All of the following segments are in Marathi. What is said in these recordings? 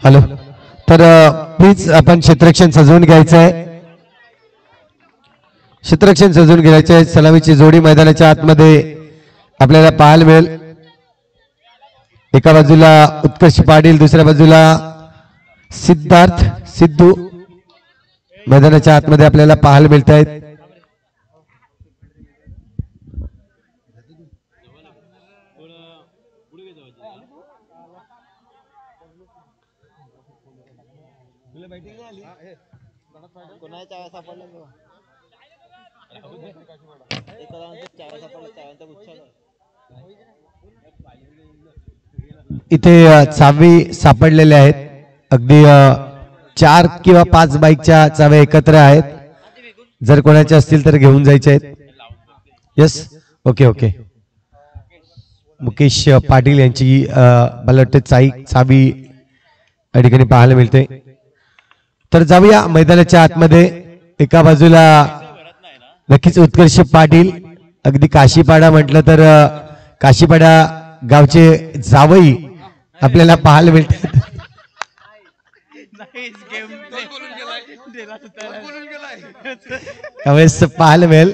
हॅलो, तर प्लीज आपण क्षेत्ररक्षण सजवून घ्यायचं आहे. क्षेत्ररक्षण सजवून घ्यायचं आहे. सलामीची जोडी मैदानाच्या आतमध्ये आपल्याला पाहायला मिळेल. एका बाजूला उत्कर्ष पाटील, दुसऱ्या बाजूला सिद्धार्थ सिद्धू मैदानाच्या आतमध्ये आपल्याला पाहायला मिळत आहेत. इथे चावी सापडलेले आहेत. अगदी 4 किंवा 5 बाईकच्या चाव्या एकत्र आहेत. जर कोणाच्या असतील तर घेऊन जायचे आहेत. Yes, okay okay. Mukesh Patil यांची मला वाटतं चावी या ठिकाणी पाहायला मिळते. तर जाऊया मैदानाच्या आतमध्ये. एका बाजूला नक्कीच उत्कर्ष पाटील, अगदी काशीपाडा म्हटलं तर काशीपाडा गावचे जावई आपल्याला पाहायला मिळतात. यावेळेस पाहायला मिळेल.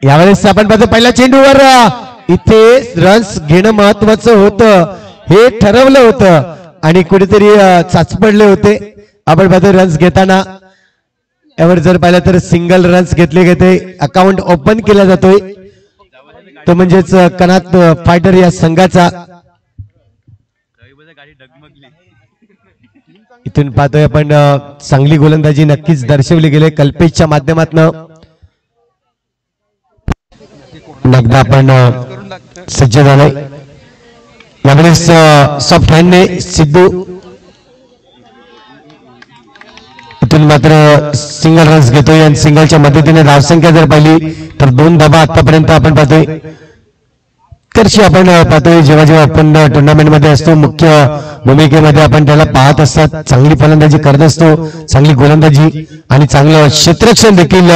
यावेळेस आपण पाहतो पहिल्या चेंडूवर इथे रन्स घेणं महत्वाचं होतं, हे ठरवलं होतं आणि कुठेतरी चाचपडले होते. आपण पाहतो रन्स घेताना यावर जर पाहिलं तर सिंगल रन्स घेतले गेले. अकाउंट ओपन केला जातोय, तो म्हणजेच कनात फायटर या संघाचा. इथून पाहतोय आपण चांगली गोलंदाजी नक्कीच दर्शवली गेली कल्पेशच्या माध्यमातून. एकदा आपण सज्ज झालोय. यावेळेस सॉफ्ट हँडने सिद्धू इथून मात्र सिंगल रन्स घेतोय आणि सिंगलच्या मदतीने धावसंख्या जर पाहिली तर 2 धावा आतापर्यंत आपण पाहतोय. कर्षी आपण पाहतोय जेव्हा जेव्हा आपण टुर्नामेंट मध्ये असतो, मुख्य भूमिकेमध्ये आपण त्याला पाहत असतात. चांगली फलंदाजी करत असतो, चांगली गोलंदाजी आणि चांगलं क्षेत्ररक्षण देखील,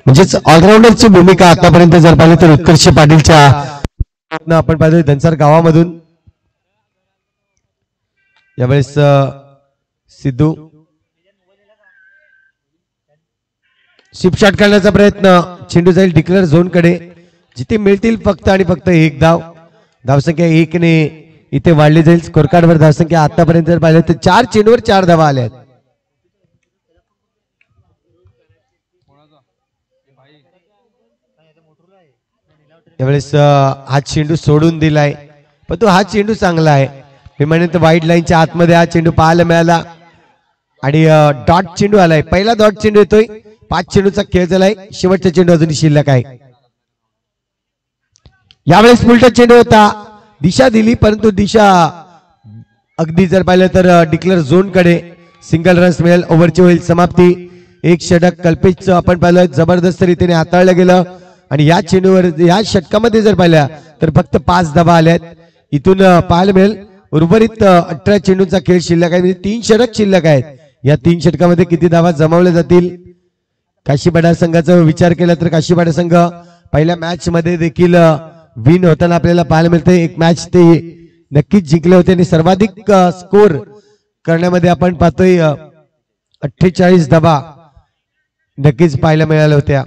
म्हणजेच ऑलराऊंडरची भूमिका आतापर्यंत जर पाहिली तर उत्कर्ष पाटीलच्या आपण पाहतोय धनसर गावामधून. यावेळेस सिद्धू शिप शॉट करण्याचा प्रयत्न. चेंडू जाईल डिक्लेअर झोन कडे, जिथे मिळतील फक्त आणि फक्त 1 धाव. धावसंख्या 1 ने इथे वाढली जाईल. स्कोर कार्डवर धावसंख्या आतापर्यंत जर पाहिलं तर 4 चेंडूवर 4 धावा आल्या आहेत. यावेळेस हा चेंडू सोडून दिलाय, पण तो हा चेंडू चांगला आहे. मी म्हणेन तर वाईट लाईनच्या आतमध्ये हा चेंडू पाहायला मिळाला आणि डॉट चेंडू आलाय. पहिला डॉट चेंडू येतोय. 5 चेंडूचा खेळ झालाय. शेवटचा चेंडू अजून शिल्लक आहे. यावेळेस उलटा चेंडू होता, दिशा दिली परंतु दिशा अगदी जर पाहिलं तर डिक्लेअर झोन कडे. सिंगल रन्स मिळेल. ओव्हरची होईल समाप्ती. 1 षटक कल्पेशचं आपण पाहिलं जबरदस्त रीतीने हाताळलं गेलं आणि या चेंडूवर या षटकामध्ये जर पाहिल्या तर फक्त 5 धावा आल्यात. इथून पाहायला मिळेल उर्वरित 18 चेंडूचा खेळ शिल्लक आहे, म्हणजे 3 षटक शिल्लक आहेत. या 3 षटकामध्ये किती धावा जमावल्या जातील. काशीपाडा संघाचा विचार केला तर काशीपाडा संघ पहिल्या मॅच मध्ये देखील विन होताना आपल्याला पाहायला मिळते. एक मॅच ते नक्कीच जिंकले होते आणि सर्वाधिक स्कोर करण्यामध्ये आपण पाहतोय 48 धावा नक्कीच पाहायला मिळाल्या होत्या.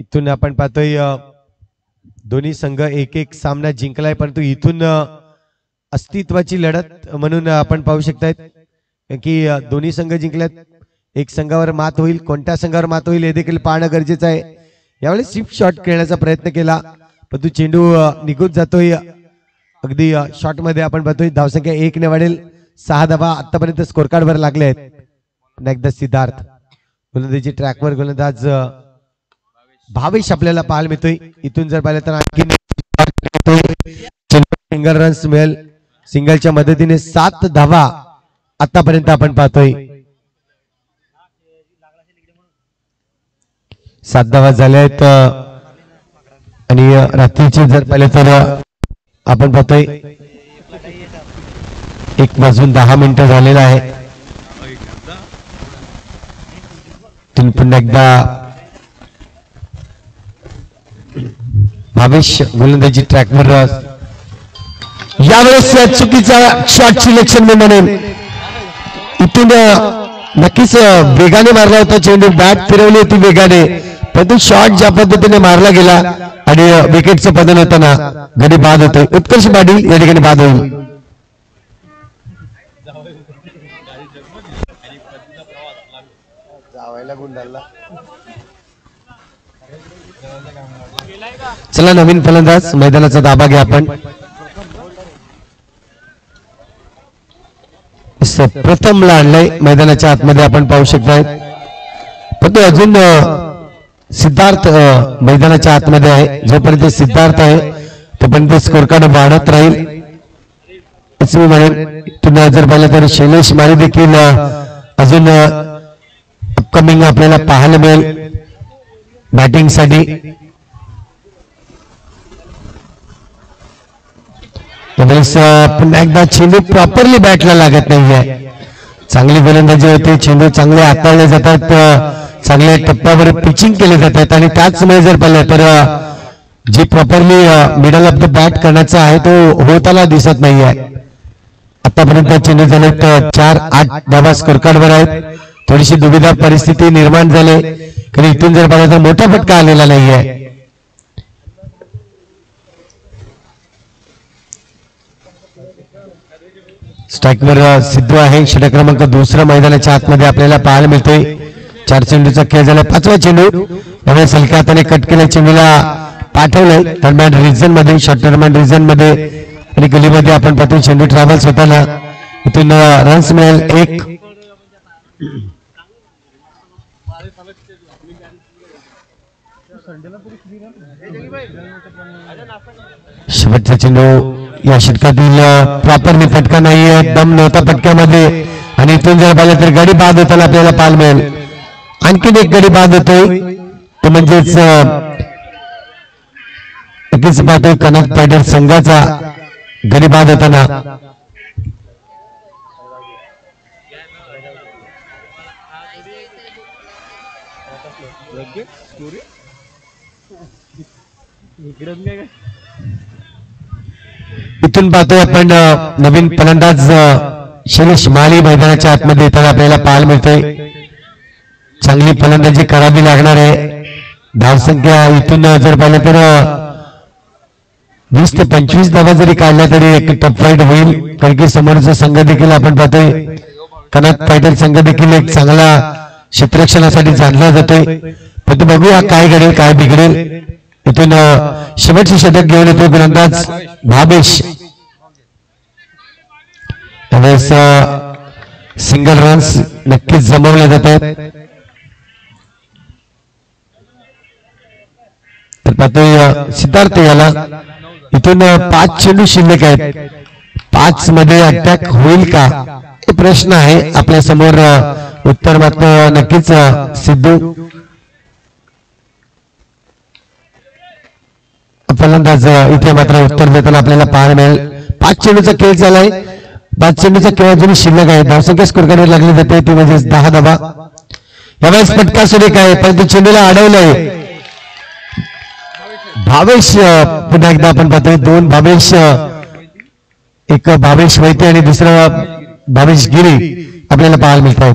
इथून आपण पाहतोय दोन्ही संघ 1-1 सामना जिंकलाय, परंतु इथून अस्तित्वाची लढत म्हणून आपण पाहू शकतायत की दोन्ही संघ जिंकल्यात. एक संघावर मात होईल, कोणत्या संघावर मात होईल हे देखील पाहणं गरजेचं आहे. यावेळेस स्विप शॉट खेळण्याचा प्रयत्न केला, पण तो चेंडू निघून जातोय. अगदी शॉट मध्ये आपण पाहतोय धावसंख्या 1 ने वाढेल. 6 धावा आतापर्यंत स्कोर कार्डवर लागले आहेत. पुन्हा एकदा सिद्धार्थ गोलंदाजी ट्रॅकवर गोलंदाज भावेश आपल्याला पाहायला मिळतोय. इथून जर पाहिलं तर आणखी सिंगल रन्स मिळेल. सिंगलच्या मदतीने 7 धावा आतापर्यंत आपण पाहतोय. 7 धावा झाल्या आहेत आणि रात्रीचे जर पाहिले तर आपण पाहतोय 1:10 झालेला आहे. पुन्हा एकदा भावेश गोलंदाजी ट्रॅकवर. यावेळेस चुकीचा शॉट सिलेक्शन मी म्हणेन. इथून नक्कीच वेगाने मारला होता चेंडू, बॅट फिरवली होती वेगाने, परंतु शॉट ज्या पद्धतीने मारला गेला आणि विकेटचं पतन होताना गडी बाद होते. उत्कर्ष पाटील या ठिकाणी बाद होईल. चला नवीन फलंदाज मैदानाचा ताबा घ्या आपण. प्रथमला आणलंय मैदानाच्या आतमध्ये आपण पाहू शकताय, पण तो अजून सिद्धार्थ मैदानाच्या आतमध्ये आहे. जोपर्यंत सिद्धार्थ आहे तोपर्यंत स्कोर कार्ड वाढत राहील असं मी म्हणेन. तुम्ही जर पाहिलं तर शैलेश माळी देखील अजून अपकमिंग आपल्याला पाहायला मिळेल बॅटिंग साठी. पुन्हा एकदा चेंडू प्रॉपरली बॅटला लागत नाहीये. चांगली गोलंदाजी होते, चेंडू चांगले हाताळले जातात, चांगल्या टप्प्यावर पिचिंग केले जातात आणि त्याचमुळे जर पाहिलं तर जी properly middle of the bat करण्याचा आहे तो होताना दिसत नाहीये. आतापर्यंत चेंडू झाले 4-8 धावा स्कोर कार्डवर आहेत. थोडीशी दुविधा परिस्थिती निर्माण झाली, कारण इथून जर पाहिलं तर मोठा फटका आलेला नाहीये. स्ट्राईकवर सिद्धू आहे. षटक क्रमांक 2 मैदानाच्या आतमध्ये आपल्याला पाहायला मिळतोय. 4 चेंडूचा खेळ झाला. 5वा चेंडू त्यावेळेस हलक्या हाताने कट केल्या चेंडूला पाठवलंय दरम्यान रिजन मध्ये, शॉर्ट टर्म रिजन मध्ये आणि गलीमध्ये आपण पाहतो चेंडू ट्रॅव्हल्स होताना. इथून रन्स मिळेल 1. शेवटचा चेंडू या षटकातील प्रॉपरली फटका नाहीये, दम नव्हता फटक्यामध्ये आणि इथून जर पाहिलं तर गडी बाद होताना आपल्याला पाहायला मिळेल. आणखीन एक गडी बाद होतोय तो म्हणजेच नक्कीच पाहतोय कनक फायटर संघाचा गडी बाद होताना. इथून पाहतोय आपण नवीन फलंदाज शैलेश माळी मैदानाच्या आतमध्ये येताना आपल्याला पाहायला मिळतोय. चांगली फलंदाजी करावी लागणार आहे. धावसंख्या इथून जर पाहिलं तर 20 ते 25 धावा जरी काढल्या तरी एक टफ फाईट होईल, कारण की समोरचा संघ देखील आपण पाहतोय कनक फायटर संघ देखील एक चांगला क्षेत्ररक्षणासाठी जाणला जातोय. पण बघूया काय घडेल काय बिघडेल. इथून शेवटचे षटक घेऊन येतो गोलंदाज भावेश. त्यावेळेस सिंगल रन्स नक्कीच जमवले जातात. तर पाहतोय सिद्धार्थ याला. इथून 5 चेंडू शिल्लक आहेत. 5 मध्ये अटॅक होईल का हे प्रश्न आहे आपल्या समोर. उत्तर मात्र नक्कीच सिद्धू फलंदाज इथे मात्र उत्तर देताना आपल्याला पाहायला मिळेल. 5 चेंडूचा खेळ झालाय. 5 चेंडूचा खेळ अजून शिल्लक आहे. धावसंख्या स्कोर कार्डवर लागली जाते ती म्हणजे 10 धावा. यावेळेस फटका सुरेख आहे, परंतु चेंडूला अडवलंय भावेश. पुन्हा एकदा आपण पाहतोय 2 भावेश, एक भावेश वैते आणि दुसरं भावेश गिरी आपल्याला पाहायला मिळतात.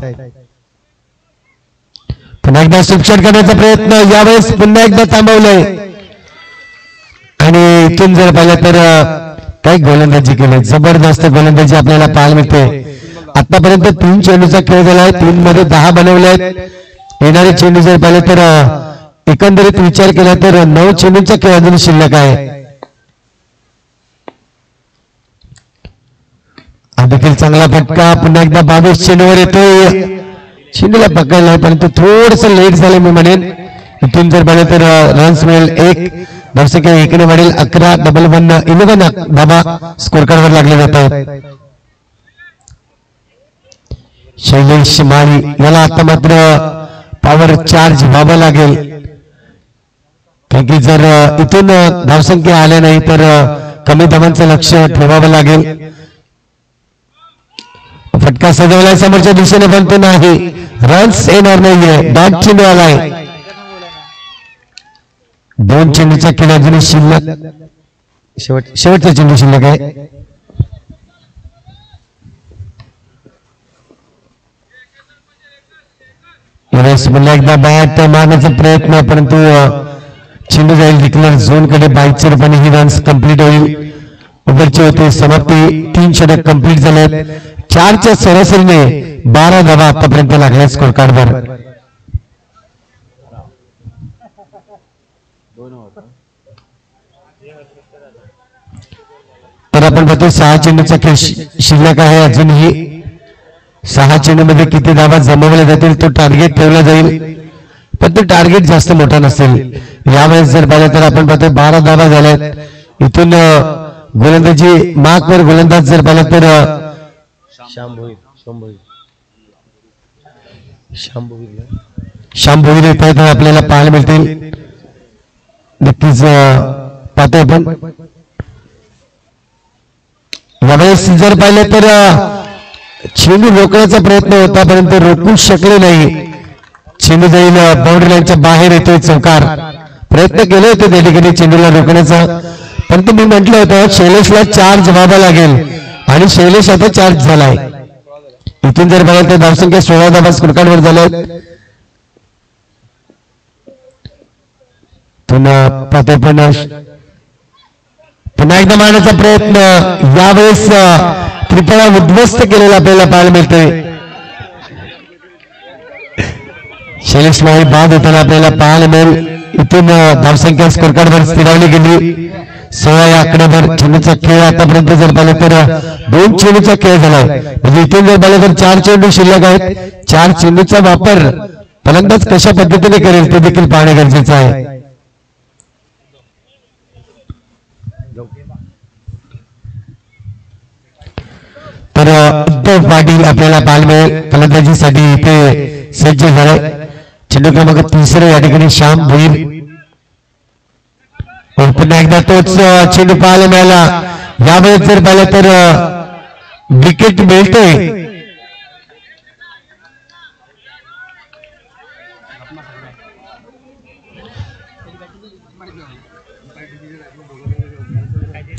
पुन्हा एकदा सुपशॉट करण्याचा प्रयत्न यावेळेस पुन्हा एकदा थांबवलंय आणि इथून जर पाहिलं तर काही गोलंदाजी केली, जबरदस्त गोलंदाजी आपल्याला पाहायला मिळते. आतापर्यंत 3 चेंडूचा खेळ झालाय, 3 मध्ये 10 बनवले आहेत. येणारे चेंडू जर पाहिलं तर एकंदरीत विचार केला तर 9 चेंडूचा खेळ अजून शिल्लक आहे. हा देखील चांगला फटका. पुन्हा एकदा 22 चेंडूवर येतोय. चेंडूला पकडलाय परंतु थोडस लेट झालं मी म्हणेन. इथून जर पाहिलं तर रन्स मिळेल 1. धावसंख्या इकडे वाढेल 11. 11 धावा स्कोर कार्डवर लागले जात आहेत. शैलेश माळी याला आता मात्र पॉवर चार्ज व्हावं लागेल, कारण की जर इथून धावसंख्या आल्या नाही तर कमी धावांचं लक्ष ठेवावं लागेल. फटका सजवलाय समोरच्या दिशेने पण तो नाही, रन्स येणार नाहीये, डॉट चेंडू आलाय. 2 चेंडूच्या खेळ अजून शिल्लक, शेवटचा चेंडू शिल्लक आहे. पुन्हा एकदा बॅट मारण्याचा प्रयत्न, परंतु चेंडू जाईल डिक्लेअर झोन कडे. 22 रूपाने ही रन्स कंप्लीट होईल. ओव्हरची होते समाप्ती. 3 षटक कंप्लीट झाले. 4च्या सरासरीने 12 धावा आतापर्यंत लागल्या स्कोर कार्डवर. तर आपण पाहतो 6 चेंडूचा खेळ शिल्लक आहे अजूनही. 6 चेंडूमध्ये किती धावा जमवल्या जातील तो टार्गेट ठेवला जाईल, पण तो टार्गेट जास्त मोठा नसेल. यावेळेस जर पाहिलं तर आपण पाहतो 12 धावा झाल्यात. इथून गोलंदाजी मार्कवर गोलंदाज जर पाहिलं तर श्याम भोईर येत आहेत आपल्याला पाहायला मिळतील. नक्कीच पाहतोय आपण. यावेळेस जर पाहिलं तर चेंडू रोखण्याचा प्रयत्न होता, परंतु रोखू शकले नाही. चेंडू जाईल बाउंड्री लाईनच्या बाहेर येतोय चौकार. प्रयत्न केले होते त्या ठिकाणी चेंडूला रोखण्याचा, परंतु मी म्हटलं होतं शैलेशला चार्ज व्हावा लागेल आणि शैलेश आता चार्ज झालाय. इथून जर बघाल तर धावसंख्या 16 धावा स्कोरकार्डवर झाल्यात. पाहतोय पण पुन्हा एकदा मारण्याचा प्रयत्न. यावेळेस त्रिफळा उद्ध्वस्त केलेला आपल्याला पाहायला मिळतोय. शैलेश माही बाद होताना आपल्याला पाहायला मिळेल. इथून धावसंख्या स्कोरकार्डवर स्थिरावली गेली. 16 या आकड्यावर. चेंडूचा खेळ आतापर्यंत जर पाहिलं तर 2 चेंडूचा खेळ झालाय. म्हणजे इथून जर पाहिलं तर 4 चेंडू शिल्लक आहेत. 4 चेंडूचा वापर फलंदाज कशा पद्धतीने करेल ते देखील पाहणे गरजेचं आहे. तर उद्धव पाटील आपल्याला पाहायला मिळेल फलंदाजीसाठी इथे सज्ज झालाय. चेंडू क्रमांक 3 या ठिकाणी श्याम भोईर. पुन्हा एकदा तोच चेंडू पाहायला मिळाला. यावेळेस जर पाहिलं तर विकेट मिळतोय.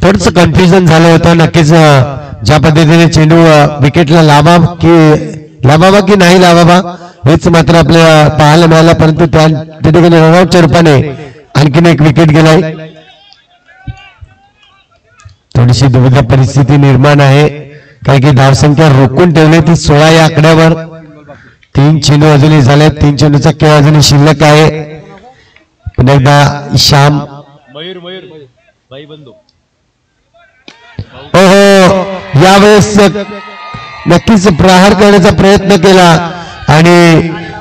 थोडंसं कन्फ्युजन झालं होतं. नक्कीच ज्या पद्धतीने चेंडू विकेटला लावावा की नाही लावावा हेच मात्र आपल्याला पाहायला मिळालं, परंतु त्या ठिकाणी रनआउटच्या रूपाने आणखीन एक विकेट गेलाय. थोडीशी दुविधा परिस्थिती निर्माण आहे, कारण की धावसंख्या रोखून ठेवली ती 16 या आकड्यावर. 3 चेंडू अजूनही झाले. 3 चेंडूचा खेळ अजूनही शिल्लक आहे. पुन्हा एकदा श्याम. हो, यावेळेस नक्कीच प्रहार करण्याचा प्रयत्न केला आणि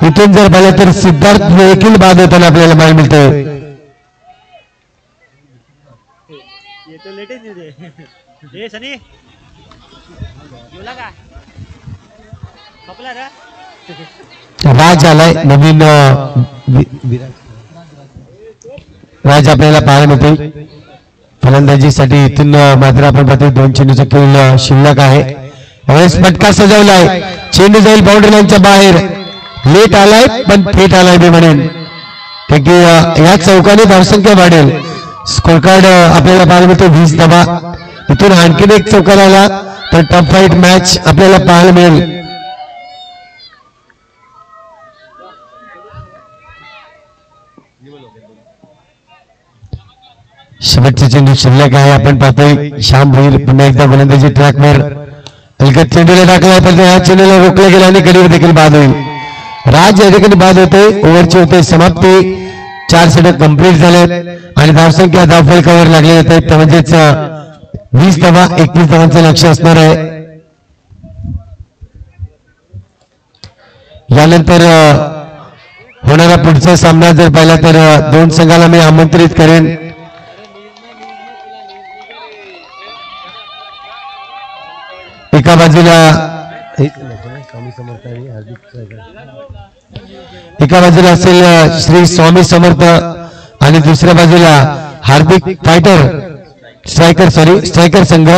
इथून जर पाहिलं तर सिद्धार्थ देखील बाद होताना आपल्याला पाहायला मिळतोय. राज आलाय नवीन राज आपल्याला पाहायला मिळतोय फलंदाजीसाठी. इथून मात्र आपण पाहतोय 2 चेंडूचा खेळ शिल्लक आहे. यावेळेस फटका सजवलाय. चेंडू जाईल बाउंड्री लाईनच्या बाहेर. लेट आलाय पण थेट आलाय मी म्हणेन, कारण की या चौकाने धावसंख्या वाढेल. स्कोर कार्ड आपल्याला पाहायला मिळतो 20 धावा. इथून आणखीन एक चौकार आला तर टॉप फाईट मॅच आपल्याला पाहायला मिळेल. शेवटचे चेंडू शिल्लक आहे. आपण पाहतोय श्याम भोईर पुन्हा एकदा गोलंदाजी ट्रॅकवर. अलगद चेंडूला टाकलाय पण या चेंडूला रोखलं गेलं आणि कडीवर देखील बाद होईल. राज या ठिकाणी बाद होते. ओव्हरची होते समाप्ती. 4 षटक कंप्लीट झाले आणि धावसंख्या धावफलकावर लागले जात आहेत. म्हणजेच 20 धावा 21 धावांचं लक्ष असणार आहे. यानंतर होणारा पुढचा सामना जर पाहिला तर 2 संघाला मी आमंत्रित करेन. एका बाजूला असेल श्री स्वामी समर्थ आणि दुसऱ्या बाजूला हार्दिक स्ट्रायकर संघ.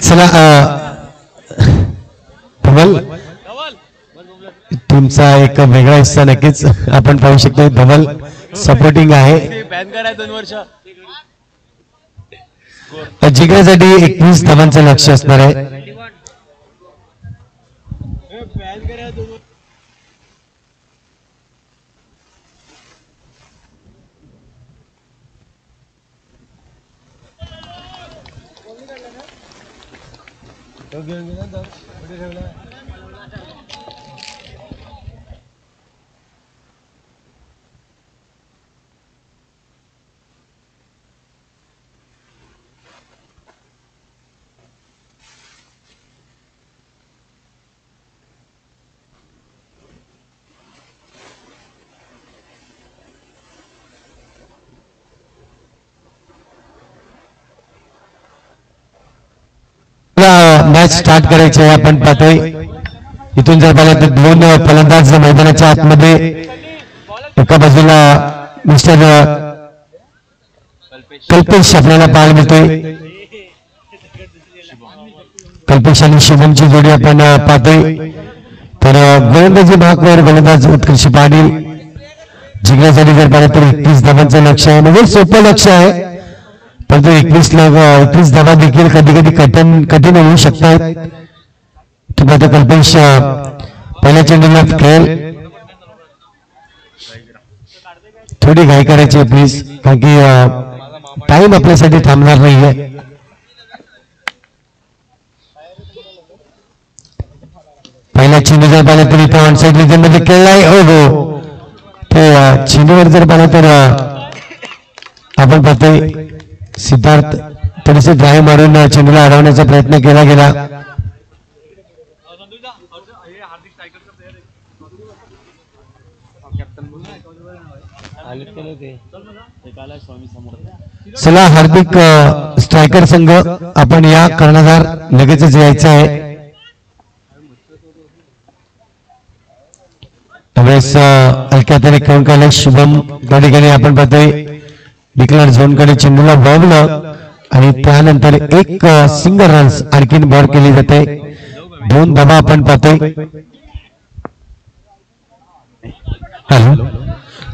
चला धवल तुमचा एक वेगळा हिस्सा नक्कीच आपण पाहू शकतो. धवल सपोर्टिंग आहे. जिंकण्यासाठी 21 धावांचं लक्ष असणार आहे. मॅच स्टार्ट करायचे आपण पाहतोय. इथून जर पाहिलं तर दोन फलंदाज मैदानाच्या आतमध्ये. एका बाजूला मिस्टर कल्पेश आपल्याला पाहायला मिळतोय. कल्पेश आणि शुभमची जोडी आपण पाहतोय. तर गोलंदाजी भागवर गोलंदाज उत्कर्ष पाटील जिंकण्यासाठी जर पाहिलं तर 21 धावांचं लक्ष आहे. म्हणजे सोपं लक्ष आहे परंतु 21 धावा देखील कधी कधी कठीण होऊ शकतात. तुम्ही आता कल्पेश पहिल्या चेंडूला खेळ थोडी घाई करायची प्लीज कारण की टाइम आपल्यासाठी थांबणार नाहीये. पहिल्या चेंडू जर पाहिला तर इथे ऑनसाइड रिजन मध्ये खेळलाय. हो ते चेंडूवर जर पाहिला तर आपण पाहतोय सिद्धार्थ थोडेसे ड्राईव्ह मारून चेंडूला अडवण्याचा प्रयत्न केला गेला. चला हार्दिक स्ट्रायकर संघ आपण या कर्णधार लगेचच यायचं आहे. त्यावेळेस हलक्यात खेळून काढला शुभम त्या ठिकाणी आपण पाहतोय डिक्लेअर झोनकडे चेंडूला वळवलं आणि त्यानंतर एक सिंगल रन्स आणखीन बॉल केली जाते. 2 धावा आपण पाहतोय. हॅलो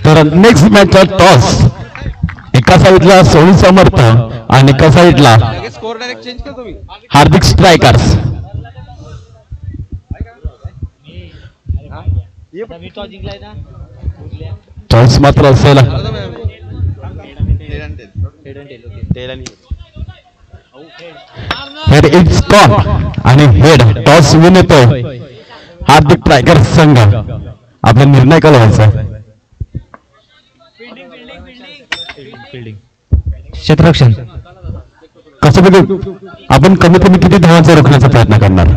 तर नेक्स्ट मॅच टॉस एका साईडला सोनी समर्थ आणि एका साईडला हार्दिक स्ट्रायकर्स. टॉस मात्र असेल हेड इट्स कॉन आणि हेड टॉस विन येतो हार्दिक स्ट्रायकर्स संघ. आपला निर्णय काय व्हायचा. क्षेत्ररक्षण कसं बघू आपण कमीत कमी किती धावांचा रोखण्याचा प्रयत्न करणार.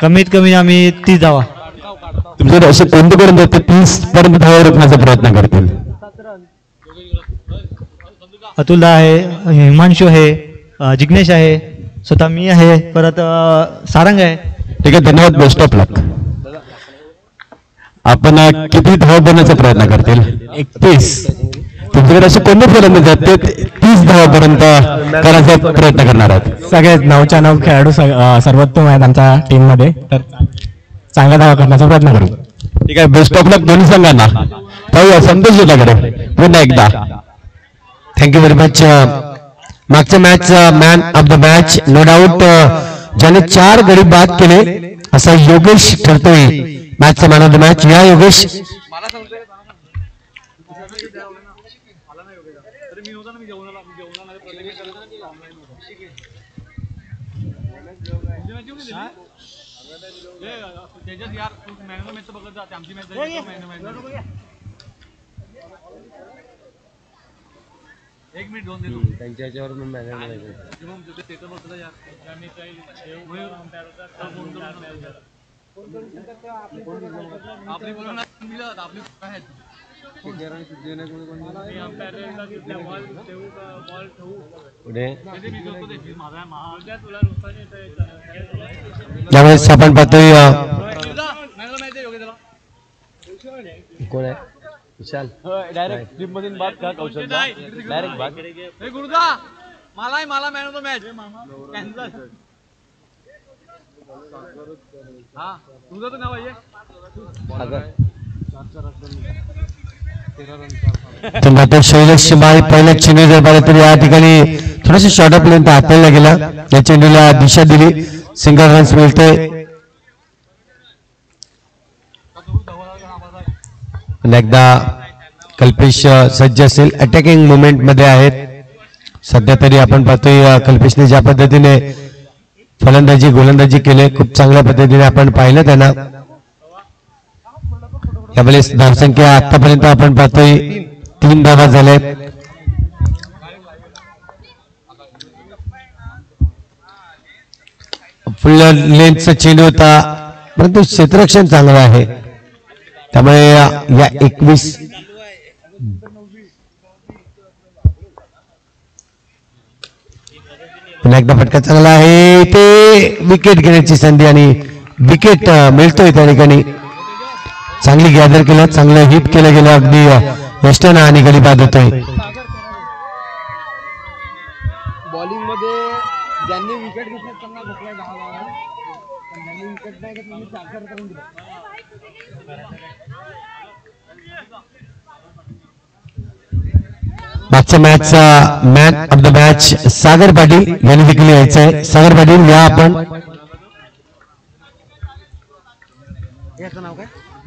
कमीत कमी आम्ही 30 धावा. तुमचे असे कोणते पर्यंत 30 पर्यंत धावा रोखण्याचा प्रयत्न करतील. अतुल आहे, हिमांशू आहे, जिग्नेश आहे, स्वतः मी आहे, परत सारंग आहे. ठीक आहे धन्यवाद. बेस्ट ऑफ लक. आपण किती धावा बनवण्याचा प्रयत्न करतील. 31. तुमच्याकडे असे कोणते फलंदाज आहेत ते 30 धावापर्यंत करण्याचा प्रयत्न करणार आहेत. सगळे 9च्या 9 खेळाडू सर्वोत्तम आहेत आमच्या टीम मध्ये. तर चांगला धावा करण्याचा प्रयत्न करू. ठीक आहे बेस्ट ऑफ लक दोन्ही संघांना. पाहूया संतोष जोताकडे पुन्हा एकदा. Thank you very much. मागच्या match man of the match no doubt ज्याने 4 गडी बाद केले असा Yogesh ठरतोय मॅचचा man of the match. या योगेश. एक मिनिट दोन देतो त्यांच्या याच्यावर मी मॅनेज आपली बोलून आपली काय यावेळेस आपण पाहतोय कोण आहे विशाल डायरेक्ट टीम मधून बात का कौशल डायरेक्ट बात गुरुदा मला man of the match cancel. हा तुझं तर नाव आहे मात्र शैलेश शिमाळे पहिल्या चेंडू जर पाहिलं तर या ठिकाणी थोडंसं शॉर्ट ऑफ लेंथ हाताळला गेला. या चेंडूला दिशा दिली, सिंगल रन्स मिळते. एकदा कल्पेश सज्ज असेल, अटॅकिंग मुवमेंट मध्ये आहेत सध्या तरी. आपण पाहतोय कल्पेशने ज्या पद्धतीने फलंदाजी गोलंदाजी केले, खूप चांगल्या पद्धतीने आपण पाहिलं त्यांना. यावेळेस धावसंख्या आतापर्यंत आपण पाहतोय 3 धावा झाल्या. फुल लेंथचा चेंडू होता, परंतु क्षेत्ररक्षण चांगलं आहे. त्यामुळे या 21 पुन्हा एकदा फटका चांगला आहे. ते विकेट घेण्याची संधी आणि विकेट मिळतोय त्या ठिकाणी. चांगली गॅदर केलं, चांगलं हिट केलं गेलं, अगदी वेस्टर्न आणि गली बाद होतोय. बॉलिंग मध्ये ज्यांनी विकेट घेतले त्यांना भोकला 10 धावा, ज्यांनी विकेट नाही घेतली 4 करून दिले. मागच्या मॅचचा man of the match Sagar Patil यांनी देखील यायचंय. सागर पाटील या आपण. याचं नाव काय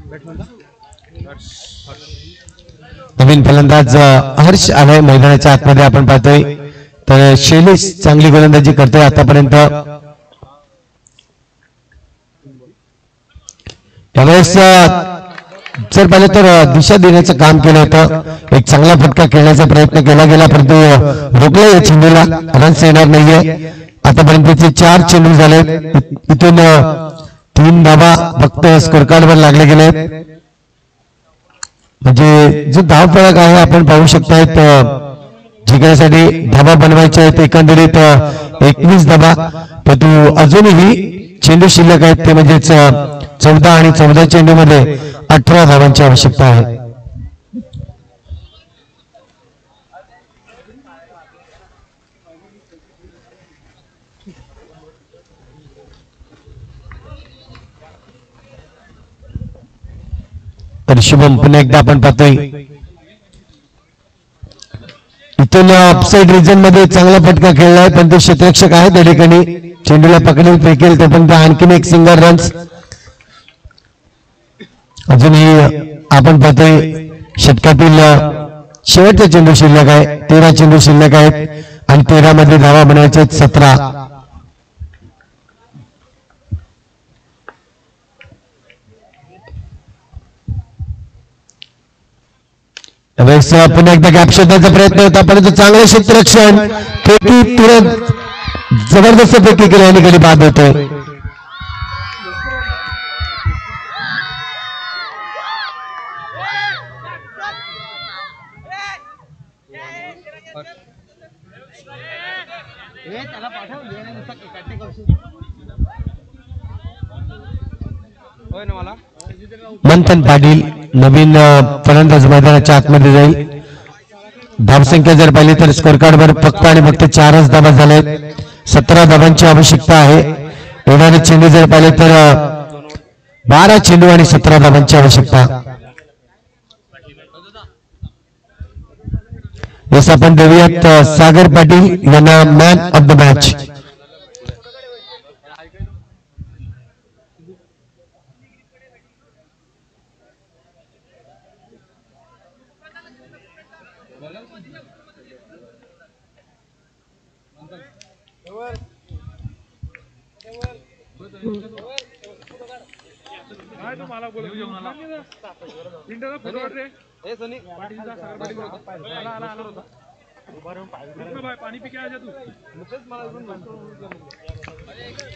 बॅट्समनचं? नवीन फलंदाज हर्ष आलाय मैदानाच्या आतमध्ये आपण पाहतोय. तर शैलेश चांगली गोलंदाजी करतोय आतापर्यंत. यावेळेस जर पाहिलं तर दिशा देण्याचं काम केलं होतं. एक चांगला फटका खेळण्याचा प्रयत्न केला गेला, परंतु रोखला या चेंडूला. रन्स येणार नाहीये. आतापर्यंतचे 4 चेंडू झाले, इथून 3 धावा फक्त स्कोर कार्डवर लागले गेले. म्हणजे जो धाव फलक आहे आपण पाहू शकतायत, जिंकण्यासाठी धावा बनवायचे आहेत एकंदरीत 21 धावा, परंतु अजूनही चेंडू शिल्लक आहेत. ते म्हणजेच 14 आणि 14 चेंडू मध्ये 18 धावांची आवश्यकता आहे. तर शुभम पुन्हा एकदा आपण पाहतोय इथून ऑफसाईड रिजन मध्ये चांगला फटका खेळलाय, पण तो क्षेत्ररक्षक आहे त्या ठिकाणी. चेंडूला पकडेल फेकेल तोपर्यंत आणखीन एक सिंगल रन्स. अजूनही आपण पाहतोय षटकातील शेवटचा चेंडू शिल्लक आहे. 13 चेंडू शिल्लक आहेत आणि 13 मध्ये धावा बनवायचे आहेत 17. पुन्हा एकदा गॅप शोधण्याचा प्रयत्न होता, परंतु चांगलं क्षेत्ररक्षण. फेकी तुरंत जबरदस्त फेकी केली आणि गडी बाद होतोय. मंथन पाटील नवीन फलंदाज मैदानाच्या आतमध्ये जाईल. धावसंख्या जर पाहिली तर स्कोर कार्डवर फक्त आणि फक्त 4च धावा झालेत. 17 धावांची आवश्यकता आहे. येणारे चेंडू जर पाहिले तर 12 चेंडू आणि 17 धावांची आवश्यकता. यस आपण देऊयात सागर पाटील यांना मॅन ऑफ द मॅच.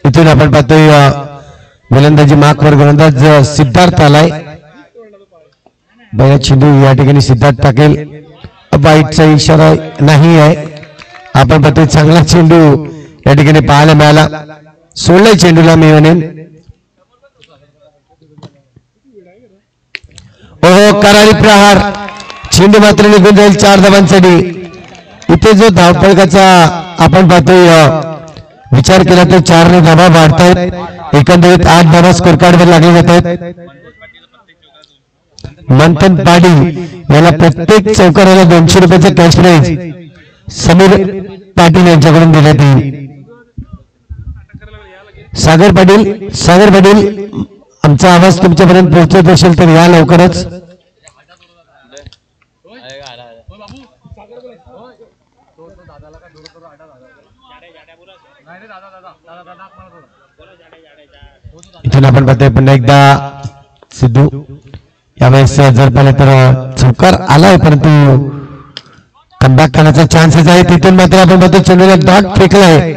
इथून आपण पाहतोय गोलंदाजी मार्कवर गोलंदाज सिद्धार्थ आलाय. बऱ्याच चेंडू या ठिकाणी सिद्धार्थ टाकेल. वाईटचा इशारा नाही आहे. आपण पाहतोय चांगला चेंडू या ठिकाणी पाहायला मिळाला. सोडलाय चेंडूला मी म्हणेन. ओहो करारी प्रहार. चेंडू मात्र निघून जाईल 4 धावांसाठी. इथे जो धावपळकाचा आपण पाहतोय विचार केला तर 4 ने धावा वाढतायत. एकंदरीत 8 धावा स्कोर कार्ड वर लागले जात आहेत. मंथन पाटील याला प्रत्येक चौकाराला 200 रुपयाचा कॅश प्राइज समीर पाटील यांच्याकडून देण्यात येईल. सागर पाटील आमचा आवाज तुमच्यापर्यंत पोहोचत असेल तर या लवकरच. इथून आपण पाहतोय पुन्हा एकदा सिद्धू यावेळेस जर पाहिलं तर चौकार आलाय परंतु कमबॅक करण्याचा चान्सेस आहे. तिथून मात्र आपण पाहतोय चेंडूला डॉट फेकलाय.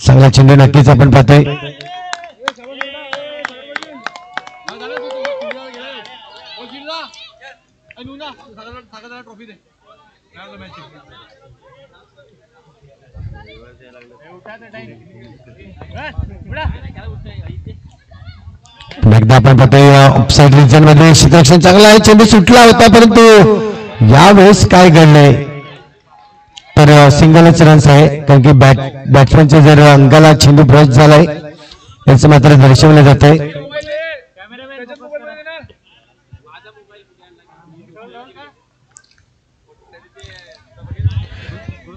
चांगला चेंडू नक्कीच आपण पाहतोय. एकदा आपण पाहतोय ऑफसाइड रिजन मध्ये क्षेत्ररक्षण चांगलं आहे. चेंडू सुटला होता परंतु यावेळेस काय घडलंय तर सिंगलच रन्स आहे. कारण की बॅट्समनच्या जर अंगाला चेंडू ब्रश झालाय याचं मात्र दर्शवलं जात आहे.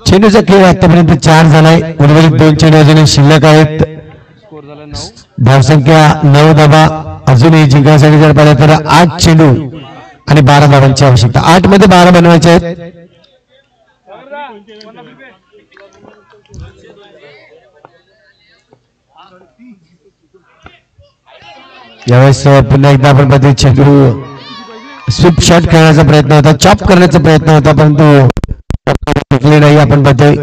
चेंडूचा खेळ आतापर्यंत 4 झालाय. उर्वरित 2 चेंडू अजूनही शिल्लक आहेत. धावसंख्या 9 धावा अजूनही जिंकण्यासाठी जर पाहिलं तर 8 चेंडू आणि 12 धावांची आवश्यकता. 8 मध्ये 12 बनवायचे आहेत. यावेळेस पुन्हा एकदा आपण पाहतो चेंडू स्वीप शॉट खेळण्याचा प्रयत्न होता, चॉप करण्याचा प्रयत्न होता परंतु नाही. आपण पाहतोय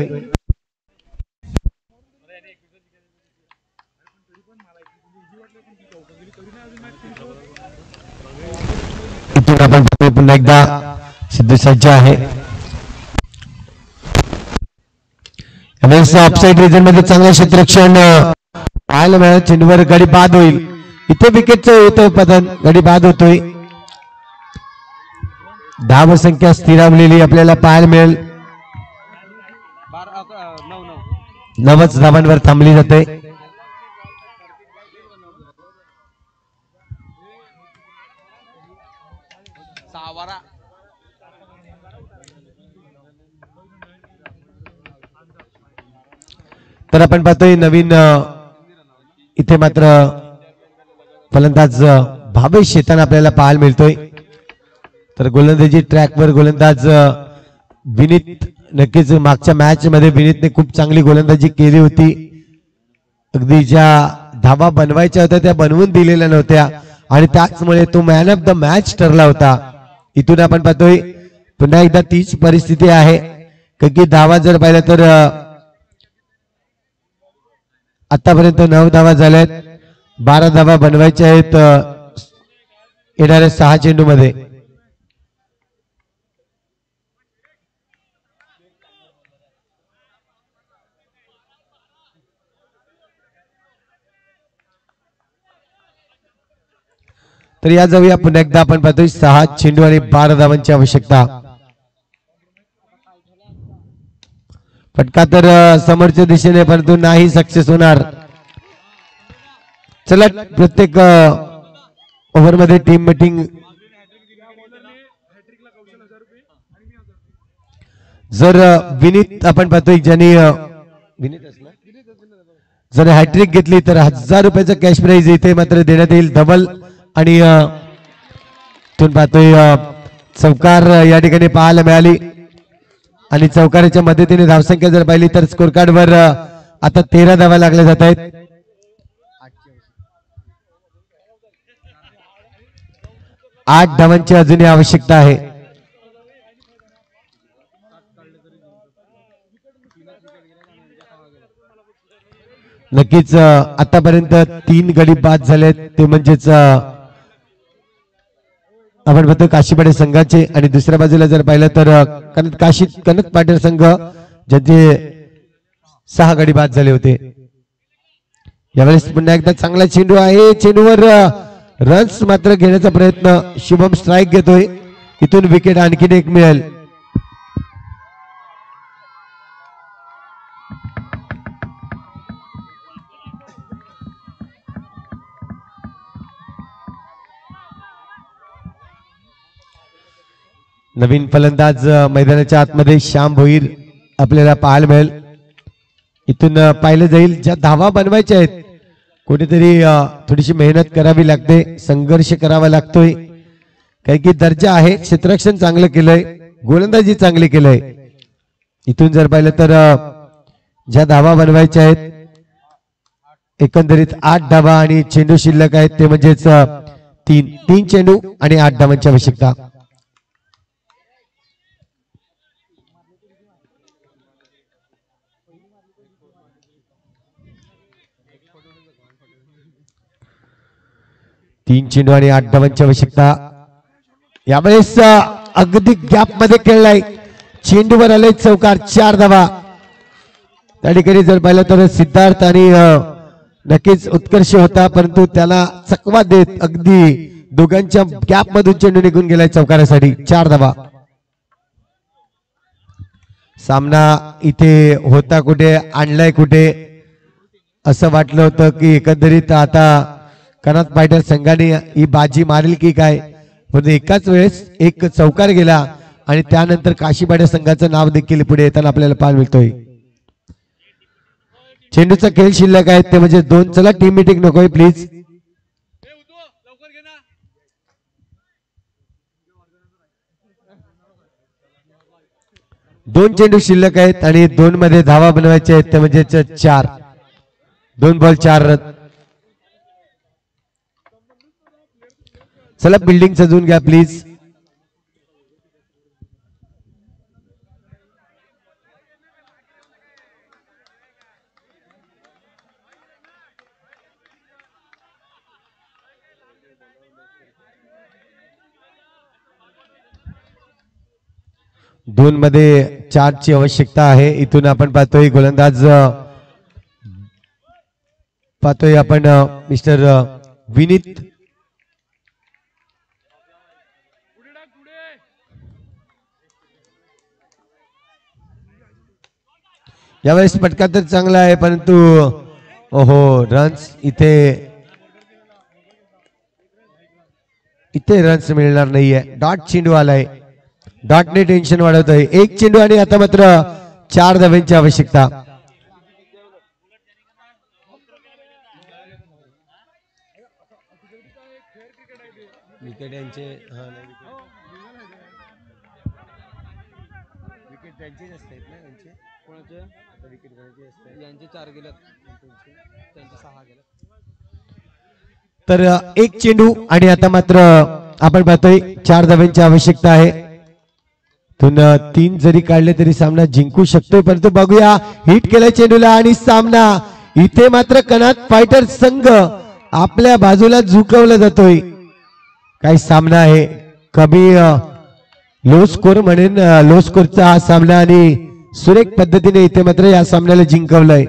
इथून आपण पाहतोय पुन्हा एकदा सिद्धू सज्ज आहे. ऑफसाइड रिजन मध्ये चांगलं क्षेत्ररक्षण पाहायला मिळालं. चेंडूवर गडी बाद होईल. इथे विकेटचं होतं उत्पादन, गडी बाद होतोय. धावसंख्या स्थिरावलेली आपल्याला पाहायला मिळेल. 9 धावांवर थांबली जाते. तर आपण पाहतोय नवीन इथे मात्र फलंदाज भावेश शेतान आपल्याला पाहायला मिळतोय. तर गोलंदाजी ट्रॅकवर गोलंदाज विनीत, नक्कीच मागच्या मॅच मध्ये विनीतने खूप चांगली गोलंदाजी केली होती. अगदी ज्या धावा बनवायच्या होत्या त्या बनवून दिलेल्या नव्हत्या आणि त्याचमुळे तो मॅन ऑफ द मॅच ठरला होता. इथून आपण पाहतोय पुन्हा एकदा तीच परिस्थिती आहे. कारण की धावा जर पाहिलं तर आतापर्यंत 9 धावा झाल्यात. 12 धावा बनवायच्या आहेत येणाऱ्या 6 चेंडू मध्ये. तर या जाऊया पुन्हा एकदा आपण पाहतोय 6 चेंडू आणि 12 धावांची आवश्यकता. फटका तर समोरच्या दिशेने परंतु नाही सक्सेस होणार. चला प्रत्येक ओव्हर मध्ये टीम मीटिंग. जर विनीत आपण पाहतोय ज्यांनी जर हॅट्रिक घेतली तर 1000 रुपयाचा कॅश प्राइज इथे मात्र देण्यात येईल डबल. आणि इथून पाहतोय चौकार या ठिकाणी पाहायला मिळाली आणि चौकाराच्या मदतीने धावसंख्या जर पाहिली तर स्कोर कार्ड वर आता 13 धावा लागल्या जात आहेत. 8 धावांची अजूनही आवश्यकता आहे. नक्कीच आतापर्यंत 3 गडी बाद झालेत. ते म्हणजेच आपण बघतो काशीपाडे संघाचे आणि दुसऱ्या बाजूला जर पाहिलं तर कनक पाटील संघ ज्यांचे 6 गडी बाद झाले होते. यावेळेस पुन्हा एकदा चांगला चेंडू आहे. चेंडूवर रन्स मात्र घेण्याचा प्रयत्न. शुभम स्ट्राईक घेतोय. इथून विकेट आणखीन एक मिळेल. नवीन फलंदाज मैदानाच्या आतमध्ये श्याम भोईर आपल्याला पाहायला मिळेल. इथून पाहिलं जाईल ज्या धावा बनवायच्या आहेत कुठेतरी थोडीशी मेहनत करावी लागते, संघर्ष करावा लागतोय. काही की दर्जा आहे, क्षेत्ररक्षण चांगलं केलंय, गोलंदाजी चांगली केलंय. इथून जर पाहिलं तर ज्या धावा बनवायच्या आहेत एकंदरीत 8 धावा आणि चेंडू शिल्लक आहेत ते म्हणजेच 3 चेंडू आणि 8 धावांची आवश्यकता. तीन चेंडू आणि 8 धावांची आवश्यकता. यावेळेस अगदी गॅप मध्ये खेळलाय, चेंडूवर आले चौकार, 4 धावा. त्या ठिकाणी जर पाहिलं तर सिद्धार्थ आणि नक्कीच उत्कर्ष होता, परंतु त्याला चकवा देत अगदी दोघांच्या गॅप मधून चेंडू निघून गेलाय चौकारासाठी. 4 धावा. सामना इथे होता कुठे, आणलाय कुठे असं वाटलं होतं की एकंदरीत आता कनाथ फायटर संघाने ही बाजी मारेल की काय, पण एकाच वेळेस एक चौकार गेला आणि त्यानंतर काशी फायटर संघाचं नाव देखील पुढे येताना आपल्याला पाहायला मिळतोय. चेंडूचा खेळ शिल्लक आहे ते म्हणजे 2. चला टीम मीटिंग नकोय प्लीज. दोन चेंडू शिल्लक आहेत आणि 2 मध्ये धावा बनवायचे आहेत ते म्हणजे 4. 2 बॉल 4 रन. चला बिल्डिंग सजवून घ्या प्लीज. दोन मध्ये 4 ची आवश्यकता आहे. इथून आपण पाहतोय गोलंदाज पाहतोय आपण मिस्टर विनीत. यावेळेस पटका तर चांगला आहे परंतु ओहो रन्स इथे रन्स मिळणार नाहीये. डॉट चेंडू आलाय, डॉटने टेन्शन वाढवत आहे. 1 चेंडू आणि आता मात्र 4 धाव्यांची आवश्यकता. विकेट यांचे विकेट त्यांचेच असतात ना, त्यांचे कोणाचे आता विकेट कोणाचे असतात, यांचे 4 गेलेत, त्यांचे 6 गेलेत. तर 1 चेंडू आणि आता मात्र आपण पाहतोय 4 धाव्यांची आवश्यकता आहे. 3 जरी काढले तरी सामना जिंकू शकतोय, परंतु बघूया हिट केला चेंडूला आणि सामना इथे मात्र कनाथ फायटर संघ आपल्या बाजूला झुकवला जातोय. काय सामना आहे, कमी लो स्कोर म्हणेन, लो स्कोरचा हा सामना आणि सुरेख पद्धतीने इथे मात्र या सामन्याला जिंकवलंय.